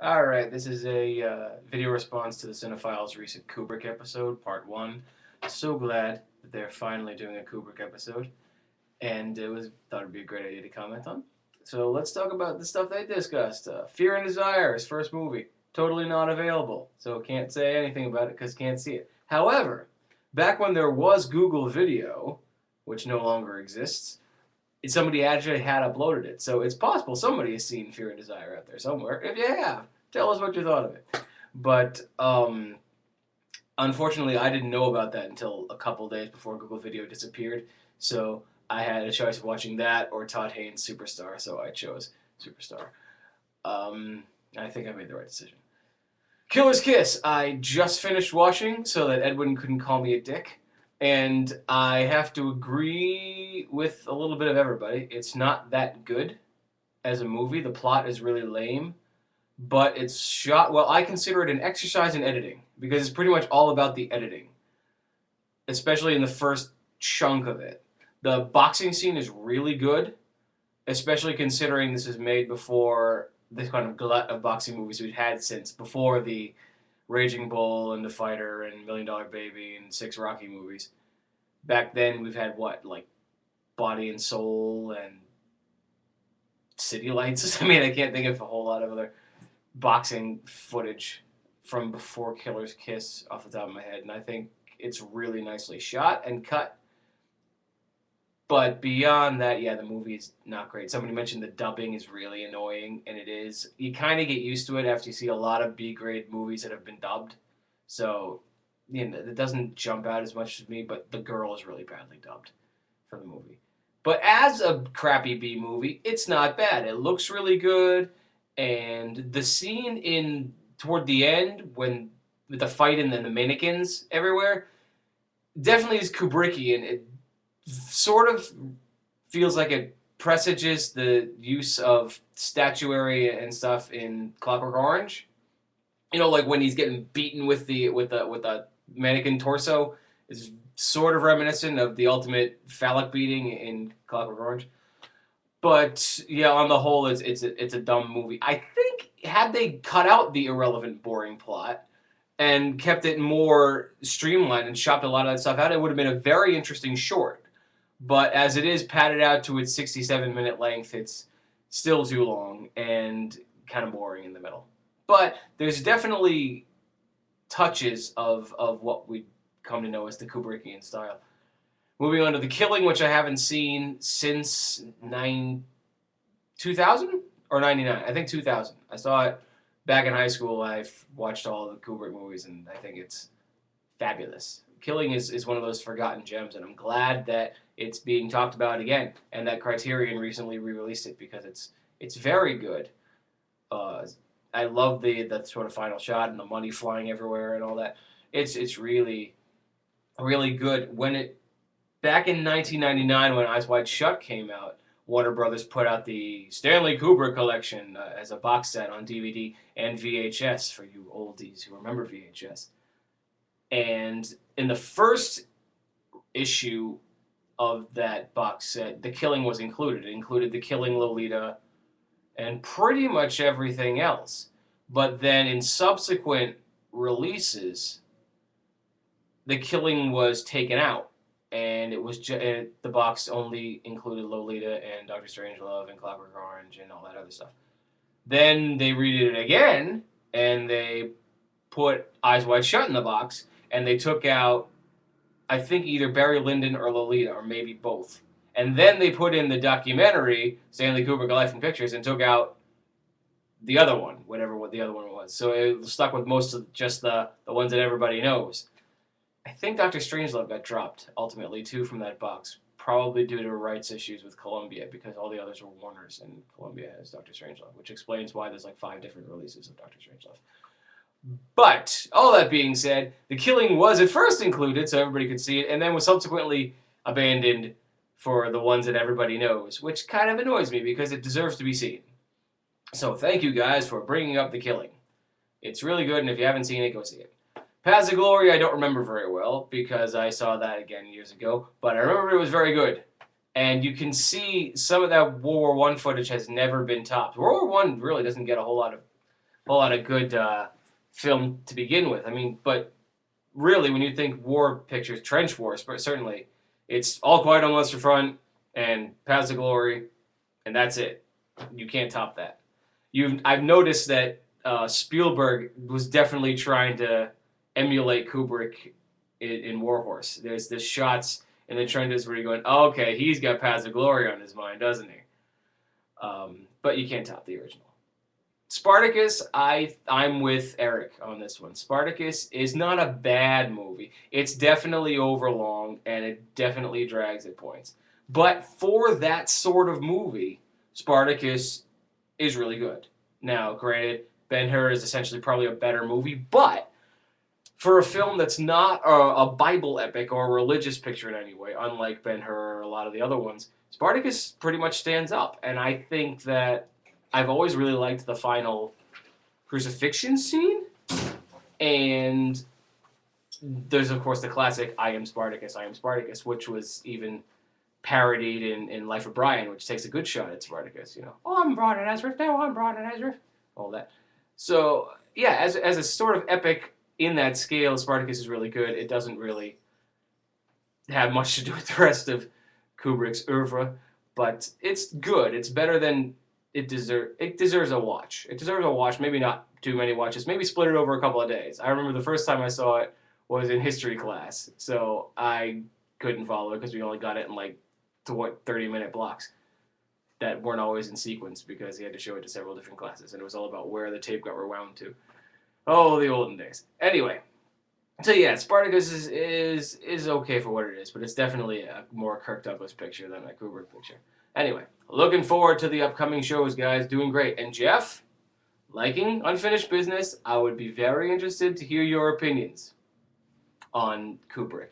Alright, this is a video response to the Cinefiles recent Kubrick episode, part 1. So glad that they're finally doing a Kubrick episode, and thought it'd be a great idea to comment on. So let's talk about the stuff they discussed. Fear and Desire, his first movie, totally not available, so can't say anything about it because can't see it. However, back when there was Google Video, which no longer exists, somebody actually had uploaded it. So it's possible somebody has seen Fear and Desire out there somewhere. If you have, tell us what you thought of it. But unfortunately, I didn't know about that until a couple days before Google Video disappeared. So I had a choice of watching that or Todd Haynes' Superstar. So I chose Superstar. I think I made the right decision. Killer's Kiss. I just finished watching so that Edwin couldn't call me a dick. And I have to agree with a little bit of everybody. It's not that good as a movie. The plot is really lame, but it's shot well. I consider it an exercise in editing because it's pretty much all about the editing, especially in the first chunk of it. The boxing scene is really good, especially considering this is made before this kind of glut of boxing movies we've had since before the Raging Bull and The Fighter and Million Dollar Baby and 6 Rocky movies. Back then we've had what, like Body and Soul and City Lights. I mean, I can't think of a whole lot of other boxing footage from before Killer's Kiss off the top of my head, and I think it's really nicely shot and cut. But beyond that, yeah, the movie is not great. Somebody mentioned the dubbing is really annoying, and it is. You kind of get used to it after you see a lot of B-grade movies that have been dubbed. So, it doesn't jump out as much as me, but The Girl is really badly dubbed for the movie. But as a crappy B movie, it's not bad. It looks really good, and the scene in toward the end when with the fight and then the mannequins everywhere definitely is Kubrickian. It sort of feels like it presages the use of statuary and stuff in Clockwork Orange. Like when he's getting beaten with the mannequin torso is sort of reminiscent of the ultimate phallic beating in Clockwork Orange. But yeah, on the whole, it's a dumb movie. I think had they cut out the irrelevant, boring plot and kept it more streamlined and chopped a lot of that stuff out, it would have been a very interesting short. But as it is padded out to its 67-minute length, it's still too long and kind of boring in the middle. But there's definitely touches of what we come to know as the Kubrickian style. Moving on to The Killing, which I haven't seen since 2000 or 99. I think 2000. I saw it back in high school. I've watched all the Kubrick movies, and I think it's fabulous. Killing is one of those forgotten gems, and I'm glad that it's being talked about again, and that Criterion recently re-released it because it's very good. Uh, I love the sort of final shot and the money flying everywhere and all that. It's really really good. Back in 1999 when Eyes Wide Shut came out, Warner Brothers put out the Stanley Kubrick collection as a box set on DVD and VHS for you oldies who remember VHS. And in the first issue of that box set, The Killing was included. It included The Killing, Lolita, and pretty much everything else. But then in subsequent releases, The Killing was taken out, and the box only included Lolita and Doctor Strangelove and Clockwork Orange and all that other stuff. Then they redid it again, and they put Eyes Wide Shut in the box, and they took out, I think, either Barry Lyndon or Lolita, or maybe both. And then they put in the documentary, Stanley Kubrick, Life in Pictures, and took out the other one, whatever what the other one was. So it stuck with most of just the ones that everybody knows. I think Doctor Strangelove got dropped, ultimately, too, from that box. Probably due to rights issues with Columbia, because all the others were Warner's, and Columbia has Doctor Strangelove, which explains why there's like 5 different releases of Doctor Strangelove. But, all that being said, The Killing was at first included, so everybody could see it, and then was subsequently abandoned for the ones that everybody knows, which kind of annoys me, because it deserves to be seen. So thank you guys for bringing up The Killing. It's really good, and if you haven't seen it, go see it. Paths of Glory I don't remember very well, because I saw that again years ago, but I remember it was very good. And you can see some of that World War I footage has never been topped. World War I really doesn't get a whole lot of whole lot of good film to begin with. I mean, but really, when you think war pictures, trench wars, but certainly, it's All Quiet on the Western Front and Paths of Glory, and that's it. You can't top that. I've noticed that Spielberg was definitely trying to emulate Kubrick in War Horse. There's the shots in the trenches where you're going, oh, okay, he's got Paths of Glory on his mind, doesn't he? But you can't top the original. Spartacus, I'm with Eric on this one. Spartacus is not a bad movie. It's definitely overlong and it definitely drags at points. But for that sort of movie, Spartacus is really good. Now, granted, Ben-Hur is essentially probably a better movie, but for a film that's not a Bible epic or a religious picture in any way, unlike Ben-Hur or a lot of the other ones, Spartacus pretty much stands up. And I think that I've always really liked the final crucifixion scene. And there's, of course, the classic I am Spartacus, which was even parodied in Life of Brian, which takes a good shot at Spartacus. You know, oh, I'm Brian and Ezra, no, I'm Brian and Ezra, all that. So, yeah, as a sort of epic in that scale, Spartacus is really good. It doesn't really have much to do with the rest of Kubrick's oeuvre, but it's good. It's better than it deserves. It deserves a watch. It deserves a watch. Maybe not too many watches. Maybe split it over a couple of days. I remember the first time I saw it was in history class, so I couldn't follow it because we only got it in like 30-minute blocks that weren't always in sequence because he had to show it to several different classes, and it was all about where the tape got rewound to. Oh, the olden days. Anyway, so yeah, Spartacus is okay for what it is, but it's definitely a more Kirk Douglas picture than a Kubrick picture. Anyway, looking forward to the upcoming shows, guys. Doing great. And Jeff, liking Unfinished Business, I would be very interested to hear your opinions on Kubrick.